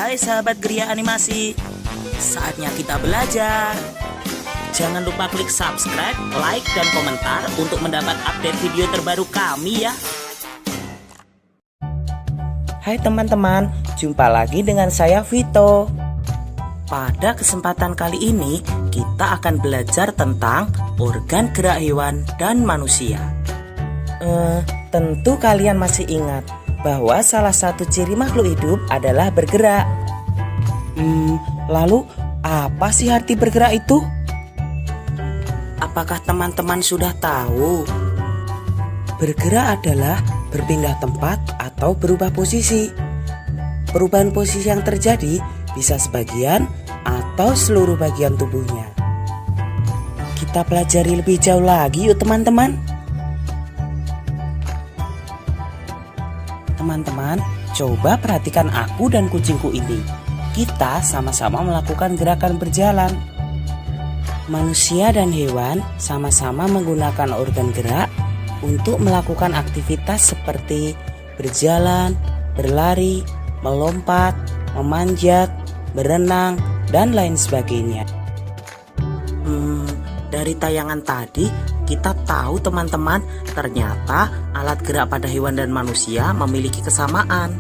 Hai sahabat Gria Animasi, saatnya kita belajar. Jangan lupa klik subscribe, like, dan komentar untuk mendapat update video terbaru kami ya. Hai teman-teman, jumpa lagi dengan saya Vito. Pada kesempatan kali ini kita akan belajar tentang organ gerak hewan dan manusia. Tentu kalian masih ingat bahwa salah satu ciri makhluk hidup adalah bergerak. Lalu apa sih arti bergerak itu? Apakah teman-teman sudah tahu? Bergerak adalah berpindah tempat atau berubah posisi. Perubahan posisi yang terjadi bisa sebagian atau seluruh bagian tubuhnya. Kita pelajari lebih jauh lagi yuk teman-teman. Teman-teman, coba perhatikan aku dan kucingku ini. Kita sama-sama melakukan gerakan berjalan. Manusia dan hewan sama-sama menggunakan organ gerak untuk melakukan aktivitas seperti berjalan, berlari, melompat, memanjat, berenang, dan lain sebagainya. Dari tayangan tadi kita tahu teman-teman, ternyata alat gerak pada hewan dan manusia memiliki kesamaan.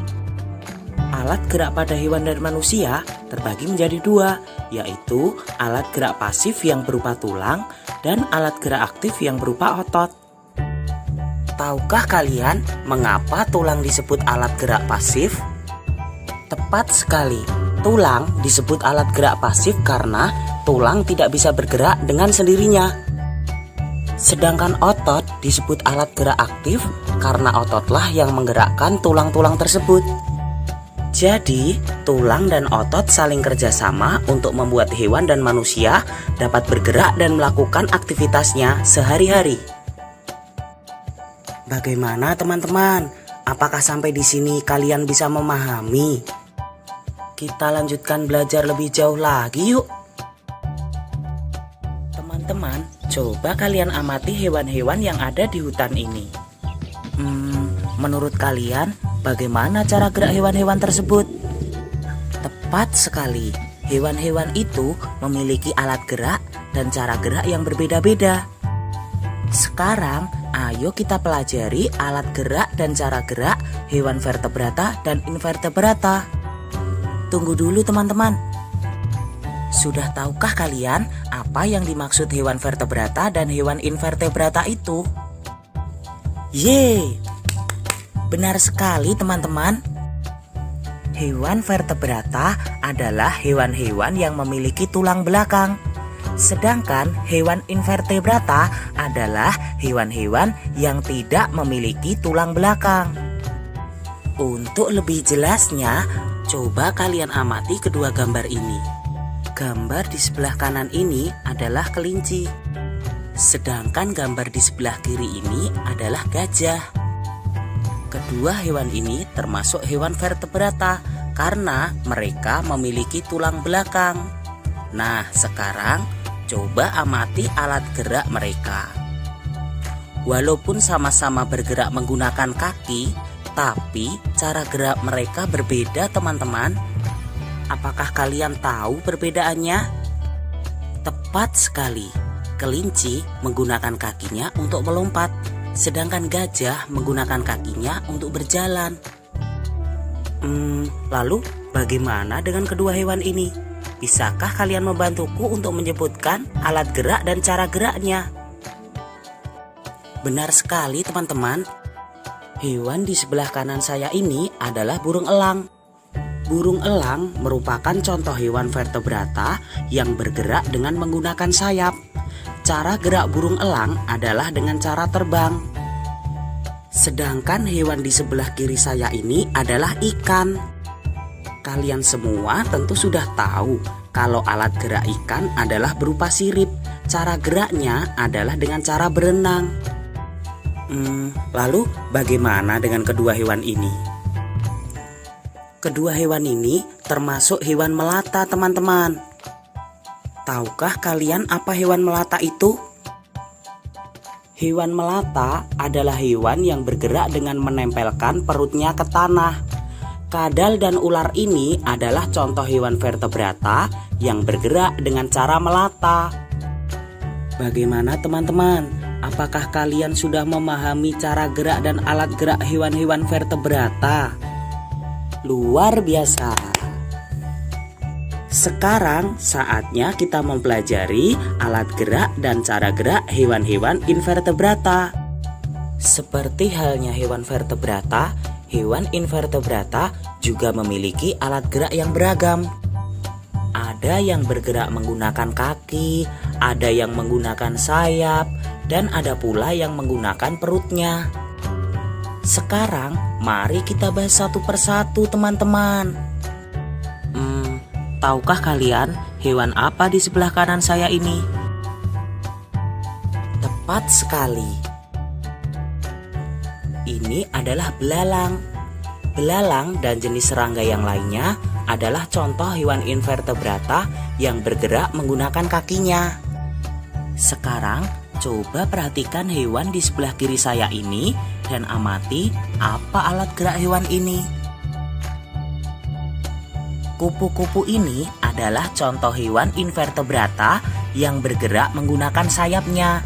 Alat gerak pada hewan dan manusia terbagi menjadi dua, yaitu alat gerak pasif yang berupa tulang dan alat gerak aktif yang berupa otot. Tahukah kalian mengapa tulang disebut alat gerak pasif? Tepat sekali, tulang disebut alat gerak pasif karena tulang tidak bisa bergerak dengan sendirinya. Sedangkan otot disebut alat gerak aktif karena ototlah yang menggerakkan tulang-tulang tersebut. Jadi, tulang dan otot saling kerjasama untuk membuat hewan dan manusia dapat bergerak dan melakukan aktivitasnya sehari-hari. Bagaimana teman-teman? Apakah sampai di sini kalian bisa memahami? Kita lanjutkan belajar lebih jauh lagi yuk. Teman-teman, coba kalian amati hewan-hewan yang ada di hutan ini. Menurut kalian, bagaimana cara gerak hewan-hewan tersebut? Tepat sekali, hewan-hewan itu memiliki alat gerak dan cara gerak yang berbeda-beda. Sekarang, ayo kita pelajari alat gerak dan cara gerak hewan vertebrata dan invertebrata. Tunggu dulu teman-teman. Sudah tahukah kalian apa yang dimaksud hewan vertebrata dan hewan invertebrata itu? Yeay! Benar sekali teman-teman. Hewan vertebrata adalah hewan-hewan yang memiliki tulang belakang. Sedangkan hewan invertebrata adalah hewan-hewan yang tidak memiliki tulang belakang. Untuk lebih jelasnya, coba kalian amati kedua gambar ini. Gambar di sebelah kanan ini adalah kelinci. Sedangkan gambar di sebelah kiri ini adalah gajah. Kedua hewan ini termasuk hewan vertebrata karena mereka memiliki tulang belakang. Nah, sekarang coba amati alat gerak mereka. Walaupun sama-sama bergerak menggunakan kaki, tapi cara gerak mereka berbeda teman-teman. Apakah kalian tahu perbedaannya? Tepat sekali, kelinci menggunakan kakinya untuk melompat, sedangkan gajah menggunakan kakinya untuk berjalan. Lalu bagaimana dengan kedua hewan ini? Bisakah kalian membantuku untuk menyebutkan alat gerak dan cara geraknya? Benar sekali teman-teman. Hewan di sebelah kanan saya ini adalah burung elang. Burung elang merupakan contoh hewan vertebrata yang bergerak dengan menggunakan sayap. Cara gerak burung elang adalah dengan cara terbang. Sedangkan hewan di sebelah kiri saya ini adalah ikan. Kalian semua tentu sudah tahu kalau alat gerak ikan adalah berupa sirip. Cara geraknya adalah dengan cara berenang. Lalu bagaimana dengan kedua hewan ini? Kedua hewan ini termasuk hewan melata teman-teman. Tahukah kalian apa hewan melata itu? Hewan melata adalah hewan yang bergerak dengan menempelkan perutnya ke tanah. Kadal dan ular ini adalah contoh hewan vertebrata yang bergerak dengan cara melata. Bagaimana teman-teman? Apakah kalian sudah memahami cara gerak dan alat gerak hewan-hewan vertebrata? Luar biasa. Sekarang saatnya kita mempelajari alat gerak dan cara gerak hewan-hewan invertebrata. Seperti halnya hewan vertebrata, hewan invertebrata juga memiliki alat gerak yang beragam. Ada yang bergerak menggunakan kaki, ada yang menggunakan sayap, dan ada pula yang menggunakan perutnya. Sekarang mari kita bahas satu persatu teman-teman. Tahukah kalian hewan apa di sebelah kanan saya ini? Tepat sekali. Ini adalah belalang. Belalang dan jenis serangga yang lainnya adalah contoh hewan invertebrata yang bergerak menggunakan kakinya. Sekarang coba perhatikan hewan di sebelah kiri saya ini dan amati apa alat gerak hewan ini. Kupu-kupu ini adalah contoh hewan invertebrata yang bergerak menggunakan sayapnya.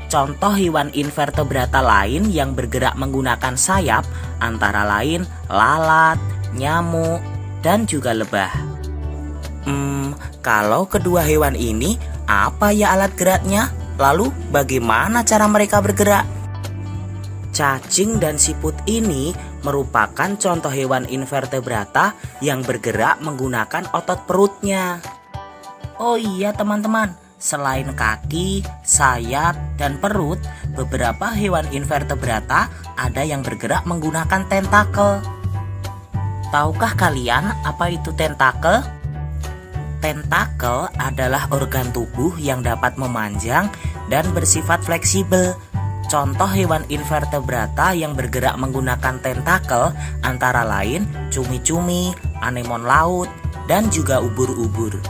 Contoh hewan invertebrata lain yang bergerak menggunakan sayap antara lain lalat, nyamuk, dan juga lebah. Kalau kedua hewan ini, apa ya alat geraknya? Lalu bagaimana cara mereka bergerak? Cacing dan siput ini merupakan contoh hewan invertebrata yang bergerak menggunakan otot perutnya. Oh iya teman-teman, selain kaki, sayap, dan perut, beberapa hewan invertebrata ada yang bergerak menggunakan tentakel. Tahukah kalian apa itu tentakel? Tentakel adalah organ tubuh yang dapat memanjang dan bersifat fleksibel. Contoh hewan invertebrata yang bergerak menggunakan tentakel antara lain cumi-cumi, anemon laut, dan juga ubur-ubur.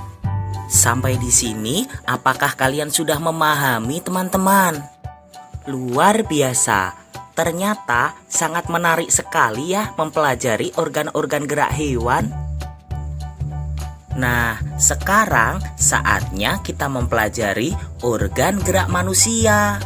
Sampai di sini, apakah kalian sudah memahami teman-teman? Luar biasa. Ternyata sangat menarik sekali ya mempelajari organ-organ gerak hewan. Nah, sekarang saatnya kita mempelajari organ gerak manusia.